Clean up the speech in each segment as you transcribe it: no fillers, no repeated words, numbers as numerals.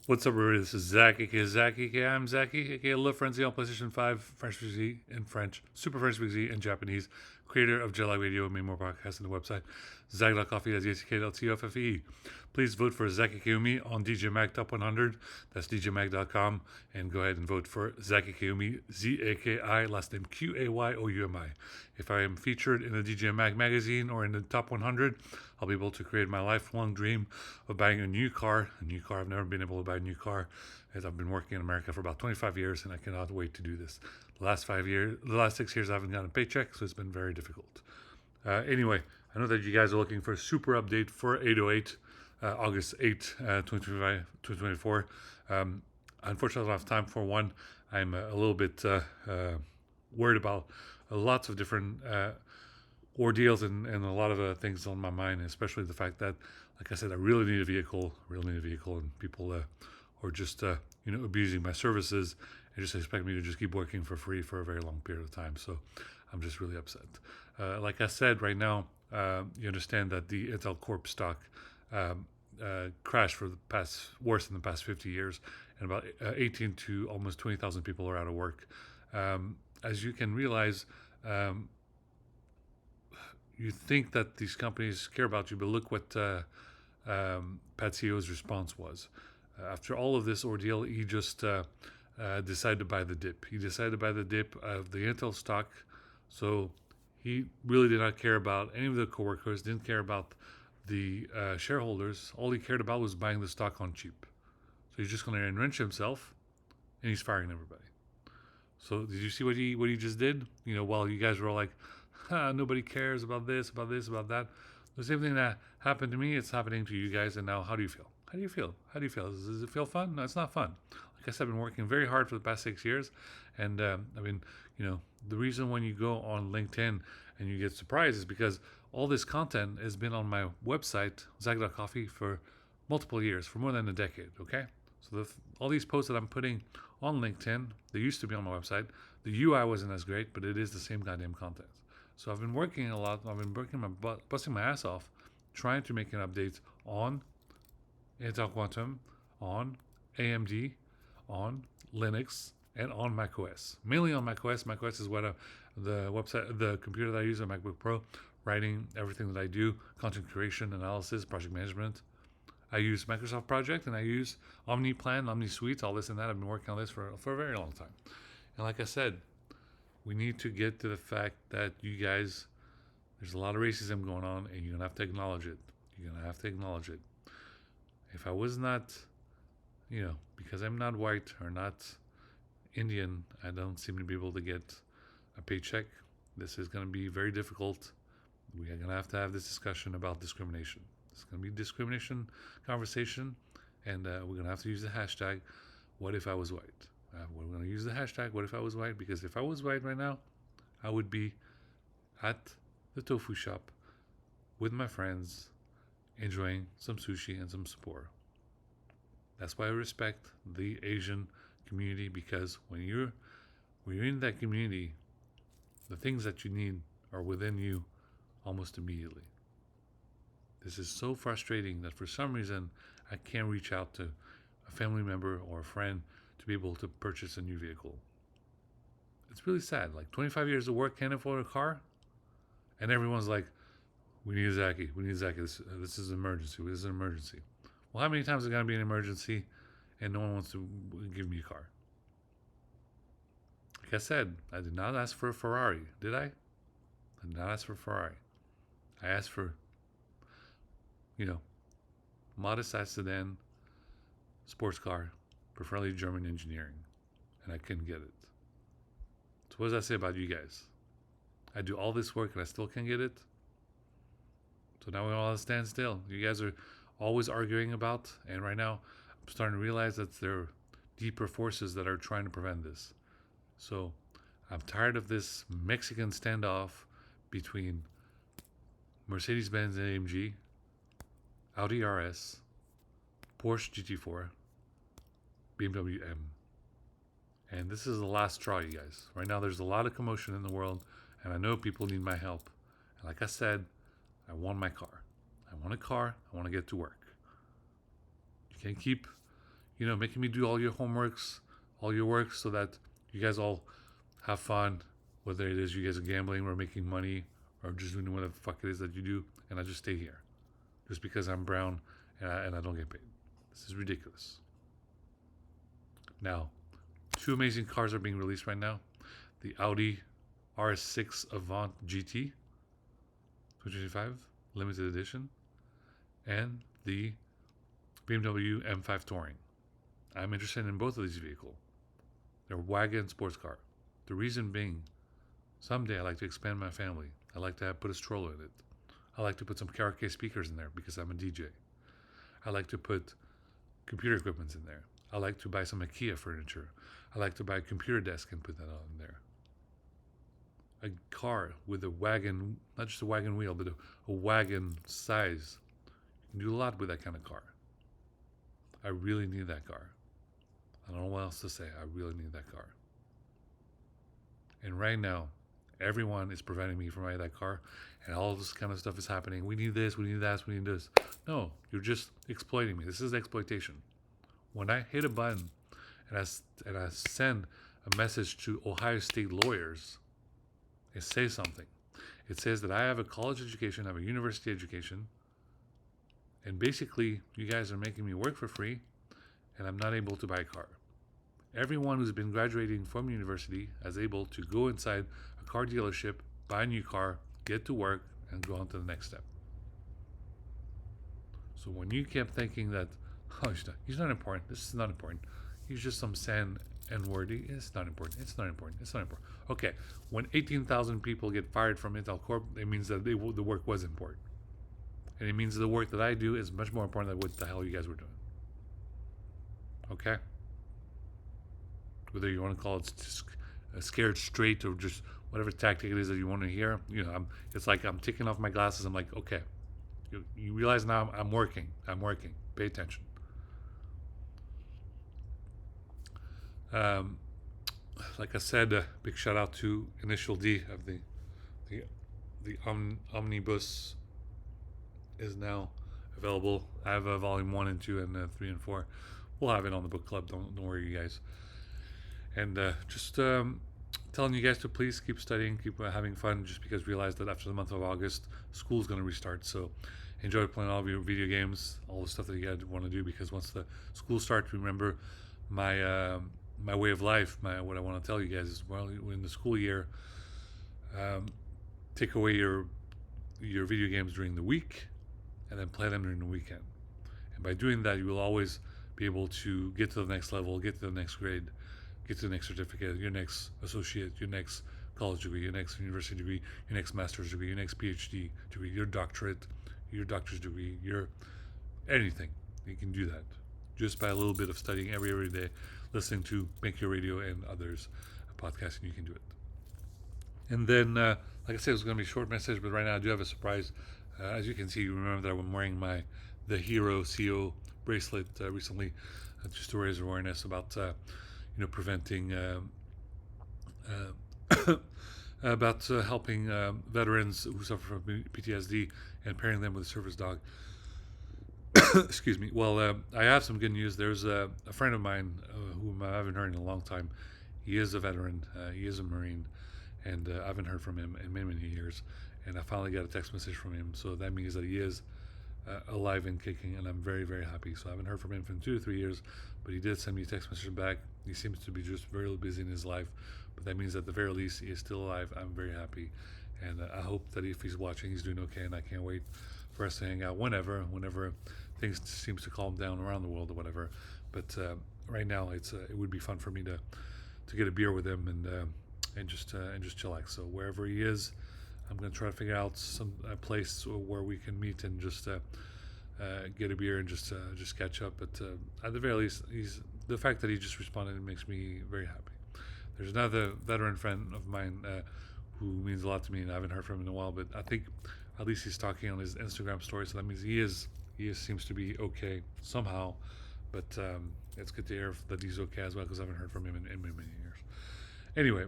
What's up, everybody? This is Zack, aka Zack, aka I'm Zacky, aka Love Frenzy on PlayStation 5, French Z in French, Super French Z in Japanese, creator of Jelly Radio and many more podcasts on the website, Zack.coffee, that's ZackLTOFFE. Please vote for Zack Ikeumi on DJ Mag Top 100, that's DJMag.com, and go ahead and vote for Zack Ikeumi, Z-A-K-I, last name Q-A-Y-O-U-M-I. If I am featured in a DJ Mag magazine or in the top 100, I'll be able to create my lifelong dream of buying a new car. A new car. I've never been able to buy a new car, as I've been working in America for about 25 years, and I cannot wait to do this. The last 6 years, I haven't gotten a paycheck, so it's been very difficult. Anyway, I know that you guys are looking for a super update for 808, August 8th, 2024. Unfortunately, I don't have time for one. I'm a little bit worried about lots of different ordeals and a lot of things on my mind, especially the fact that, like I said, I really need a vehicle, and people are just abusing my services and just expect me to just keep working for free for a very long period of time. So I'm just really upset. Like I said, right now, you understand that the Intel Corp stock crashed for the past worse than the past 50 years, and about 18 to almost 20,000 people are out of work. As you can realize, you think that these companies care about you, but look what Patsio's response was. After all of this ordeal, he just decided to buy the dip. He decided to buy the dip of the Intel stock. So he really did not care about any of the coworkers, didn't care about the shareholders. All he cared about was buying the stock on cheap. So he's just going to enrich himself, and he's firing everybody. So did you see what he just did? While you guys were all like, nobody cares about this, about this, about that. The same thing that happened to me, it's happening to you guys. And now, how do you feel? How do you feel? How do you feel? Does it feel fun? No, it's not fun. Like I said, I've been working very hard for the past 6 years, and the reason when you go on LinkedIn and you get surprised is because all this content has been on my website, Zack.coffee, for multiple years, for more than a decade. Okay, so all these posts that I'm putting on LinkedIn, they used to be on my website. The UI wasn't as great, but it is the same goddamn content. So I've been working a lot. I've been working my butt, busting my ass off, trying to make an update on Intel Quantum, on AMD, on Linux, and on macOS. Mainly on macOS. macOS is what the computer that I use, a MacBook Pro, writing everything that I do, content creation, analysis, project management. I use Microsoft Project, and I use OmniPlan, OmniSuite, all this and that. I've been working on this for a very long time. And like I said, we need to get to the fact that you guys, there's a lot of racism going on, and you're going to have to acknowledge it. You're going to have to acknowledge it. If I was not, because I'm not white or not Indian, I don't seem to be able to get a paycheck. This is going to be very difficult. We are going to have this discussion about discrimination. It's going to be a discrimination conversation, and we're going to have to use the hashtag, what if I was white? We're going to use the hashtag, what if I was white? Because if I was white right now, I would be at the tofu shop with my friends, enjoying some sushi and some spore. That's why I respect the Asian community, because when you're in that community, the things that you need are within you almost immediately. This is so frustrating that for some reason I can't reach out to a family member or a friend to be able to purchase a new vehicle. It's really sad. Like 25 years of work, can't afford a car, and everyone's like, "We need Zachy. We need Zachy. This is an emergency. This is an emergency." Well, how many times is it going to be an emergency, and no one wants to give me a car? Like I said, I did not ask for a Ferrari, did I? I did not ask for a Ferrari. I asked for, modest size sedan, sports car, preferably German engineering, and I couldn't get it. So what does that say about you guys? I do all this work and I still can't get it. So now we're all at a standstill. You guys are always arguing about, and right now I'm starting to realize that there are deeper forces that are trying to prevent this. So I'm tired of this Mexican standoff between Mercedes-Benz AMG, Audi RS, Porsche GT4, BMW M. And this is the last straw, you guys. Right now there's a lot of commotion in the world, and I know people need my help. And like I said, I want my car. I want a car. I want to get to work. You can't keep, making me do all your homeworks, all your work, so that you guys all have fun, whether it is you guys are gambling or making money or just doing whatever the fuck it is that you do, and I just stay here just because I'm brown and I don't get paid. This is ridiculous. Now, two amazing cars are being released right now: the Audi RS6 Avant GT 2025 limited edition and the BMW M5 Touring. I'm interested in both of these vehicles. They're wagon sports car. The reason being, someday I like to expand my family. I like to put a stroller in it. I like to put some karaoke speakers in there because I'm a DJ. I like to put computer equipment in there. I like to buy some IKEA furniture. I like to buy a computer desk and put that on in there. A car with a wagon, not just a wagon wheel, but a wagon size. You can do a lot with that kind of car. I really need that car. I don't know what else to say. I really need that car. And right now, everyone is preventing me from buying that car, and all this kind of stuff is happening. We need this, we need that, we need this. No, you're just exploiting me. This is exploitation. When I hit a button and I send a message to Ohio State lawyers, it says something. It says that I have a college education, I have a university education, and basically you guys are making me work for free, and I'm not able to buy a car. Everyone who's been graduating from university is able to go inside a car dealership, buy a new car, get to work, and go on to the next step. So when you kept thinking that, oh, he's not important, this is not important, he's just some sand and wordy, it's not important, it's not important, it's not important. Okay, when 18,000 people get fired from Intel Corp, it means that the work was important. And it means the work that I do is much more important than what the hell you guys were doing. Okay? Whether you want to call it scared straight or just whatever tactic it is that you want to hear, it's like I'm taking off my glasses. I'm like, okay, you realize now I'm working. Pay attention. Like I said, big shout out to Initial D of the Omnibus is now available. I have volume 1 and 2 and 3 and 4. We'll have it on the book club. Don't worry, you guys. And just telling you guys to please keep studying, keep having fun, just because realize that after the month of August, school's going to restart. So enjoy playing all of your video games, all the stuff that you guys want to do, because once the school starts, remember my my way of life, what I want to tell you guys is, well, in the school year, take away your video games during the week and then play them during the weekend. And by doing that, you will always be able to get to the next level, get to the next grade, get to the next certificate, your next associate, your next college degree, your next university degree, your next master's degree, your next PhD degree, your doctorate, your doctor's degree, your anything. You can do that just by a little bit of studying every day, listening to Make Your Radio and others podcasts, and you can do it. And then, like I said, it was going to be a short message, but right now I do have a surprise. As you can see, you remember that I'm wearing the Hero CO bracelet recently, just to raise awareness about preventing about helping veterans who suffer from PTSD and pairing them with a service dog. Excuse me. Well, I have some good news. There's a friend of mine whom I haven't heard in a long time. He is a veteran. He is a Marine, and I haven't heard from him in many years. And I finally got a text message from him, so that means that he is alive and kicking, and I'm very, very happy. So I haven't heard from him for 2 to 3 years, but he did send me a text message back. He seems to be just very busy in his life, but that means at the very least he is still alive. I'm very happy, and I hope that if he's watching, he's doing okay, and I can't wait for us to hang out whenever things seems to calm down around the world or whatever. But right now, it would be fun for me to get a beer with him and just chillax. So wherever he is, I'm going to try to figure out some place where we can meet and just get a beer and just catch up. But at the very least, the fact that he just responded makes me very happy. There's another veteran friend of mine who means a lot to me, and I haven't heard from him in a while. But I think at least he's talking on his Instagram story, so that means he seems to be okay somehow. But it's good to hear that he's okay as well, because I haven't heard from him in many years. Anyway,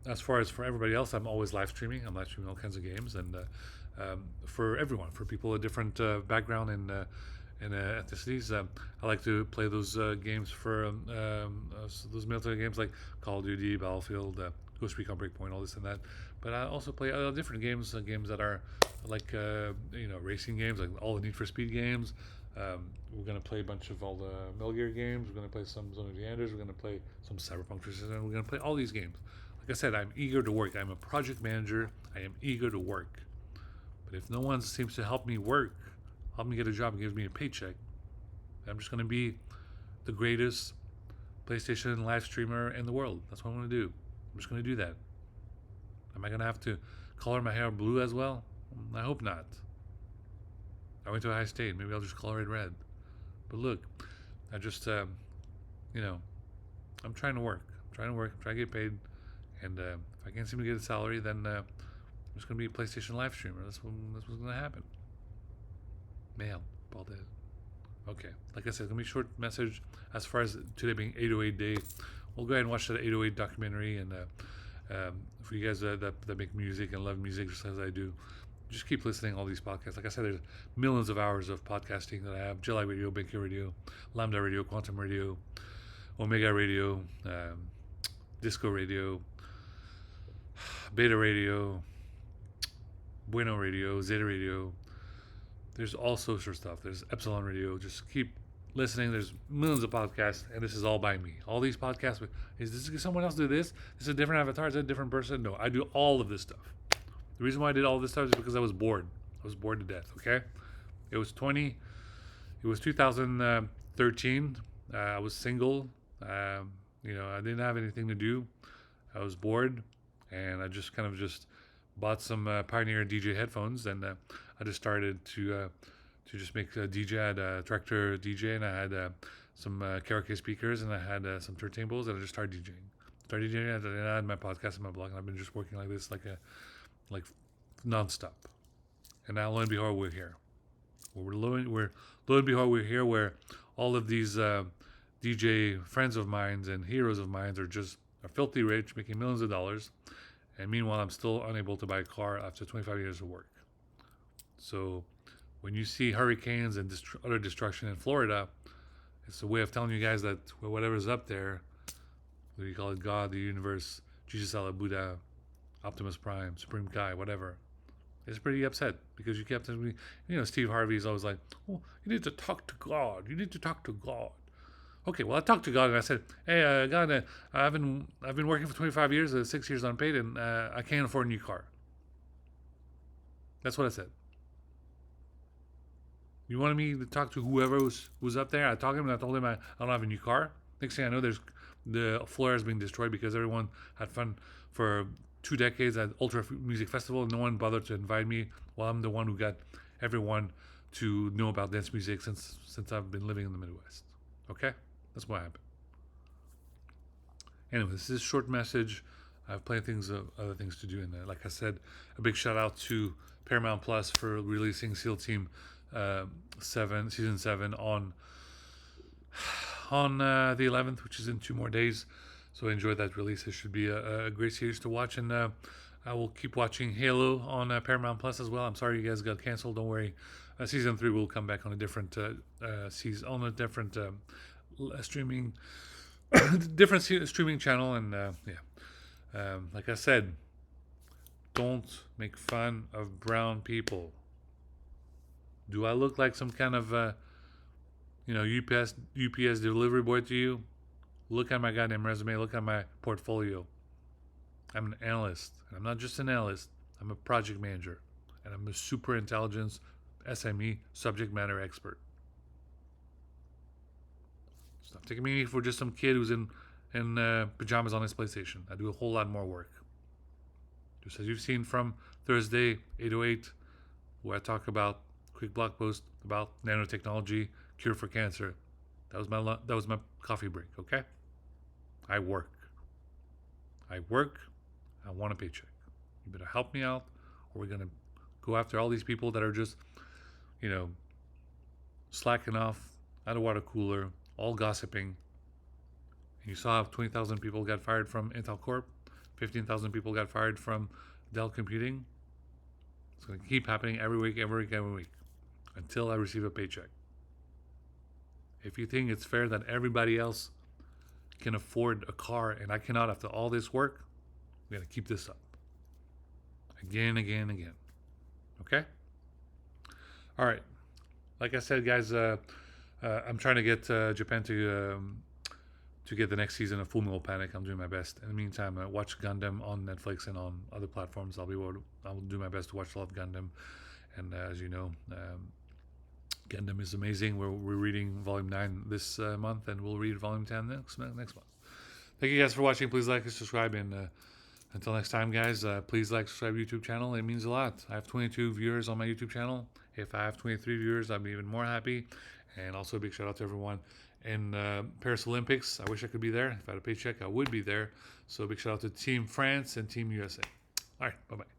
as far as for everybody else, I'm always live streaming. I'm live streaming all kinds of games, and for everyone, for people a different background and ethnicities. I like to play those games for those military games like Call of Duty, Battlefield, Ghost Recon Breakpoint, all this and that. But I also play different games, games that are like racing games, like all the Need for Speed games. We're gonna play a bunch of all the Metal Gear games. We're gonna play some Zone of the Enders. We're gonna play some Cyberpunk 2077. We're gonna play all these games. Like I said, I'm eager to work. I'm a project manager. I am eager to work. But if no one seems to help me work, help me get a job and give me a paycheck, I'm just gonna be the greatest PlayStation live streamer in the world. That's what I'm gonna do. I'm just gonna do that. Am I gonna have to color my hair blue as well? I hope not. I went to Ohio State. Maybe I'll just color it red. But look, I just, I'm trying to work. I'm trying to get paid. And if I can't seem to get a salary, then I'm just going to be a PlayStation live streamer. That's what's going to happen. Man, Paul did. Okay. Like I said, it's going to be a short message. As far as today being 808 Day, we'll go ahead and watch that 808 documentary. And for you guys that make music and love music just as I do, just keep listening to all these podcasts. Like I said, there's millions of hours of podcasting that I have. Jelly Radio, Banky Radio, Lambda Radio, Quantum Radio, Omega Radio, Disco Radio, Beta Radio, Bueno Radio, Zeta Radio. There's all sorts of stuff. There's Epsilon Radio. Just keep listening. There's millions of podcasts, and this is all by me. All these podcasts, is someone else do this? Is it a different avatar? Is it a different person? No, I do all of this stuff. The reason why I did all this stuff is because I was bored. I was bored to death, okay? It was 2013. I was single. I didn't have anything to do. I was bored, and I just kind of bought some Pioneer DJ headphones, and I just started to just make a DJ. I had a tractor DJ, and I had some karaoke speakers, and I had some turntables, and I just started DJing. And I had my podcast and my blog, and I've been just working like this, like nonstop. And now, lo and behold, we're here. Lo and behold, we're here, where all of these DJ friends of mine and heroes of mine are filthy rich, making millions of dollars. And meanwhile, I'm still unable to buy a car after 25 years of work. So when you see hurricanes and utter destruction in Florida, it's a way of telling you guys that whatever's up there, what do you call it, God, the universe, Jesus, Allah, Buddha, Optimus Prime, Supreme Kai, whatever, is pretty upset because you kept telling me, Steve Harvey's always like, oh, you need to talk to God. You need to talk to God. Okay, well, I talked to God and I said, hey, God, I've been working for 25 years, 6 years unpaid, and I can't afford a new car. That's what I said. You wanted me to talk to whoever was up there? I talked to him and I told him I don't have a new car. Next thing I know, the floor has been destroyed because everyone had fun for 2 decades at Ultra Music Festival, and no one bothered to invite me. Well, I'm the one who got everyone to know about dance music since I've been living in the Midwest. Okay? That's what happened. Anyway, this is a short message. I have plenty of other things to do in there. Like I said, a big shout out to Paramount Plus for releasing SEAL Team 7, Season 7 on the 11th, which is in 2 more days. So enjoy that release. It should be a great series to watch, and I will keep watching Halo on Paramount Plus as well. I'm sorry you guys got canceled. Don't worry. Season 3 will come back on a different season, on a different streaming streaming channel, and like I said, don't make fun of brown people. Do I look like some kind of UPS delivery boy to you? Look at my goddamn resume. Look at my portfolio. I'm an analyst. I'm not just an analyst. I'm a project manager, and I'm a super intelligence SME subject matter expert. Stop taking me for just some kid who's in pajamas on his PlayStation. I do a whole lot more work. Just as you've seen from Thursday, 808, where I talk about quick blog post about nanotechnology, cure for cancer. That was my coffee break. Okay, I work. I want a paycheck. You better help me out, or we're gonna go after all these people that are just, slacking off at a water cooler, all gossiping. And you saw how 20,000 people got fired from Intel Corp, 15,000 people got fired from Dell Computing. It's going to keep happening every week, until I receive a paycheck. If you think it's fair that everybody else can afford a car and I cannot after all this work, we got to keep this up. Again, again, again. Okay? All right. Like I said, guys, I'm trying to get Japan to get the next season of Full Metal Panic. I'm doing my best. In the meantime, watch Gundam on Netflix and on other platforms. I'll do my best to watch a lot of Gundam. And as you know, Gundam is amazing. We're reading Volume 9 this month, and we'll read Volume 10 next month. Thank you guys for watching. Please like and subscribe. And until next time, guys, please like, subscribe to YouTube channel. It means a lot. I have 22 viewers on my YouTube channel. If I have 23 viewers, I'd be even more happy. And also a big shout out to everyone in Paris Olympics. I wish I could be there. If I had a paycheck, I would be there. So a big shout out to Team France and Team USA. All right, bye-bye.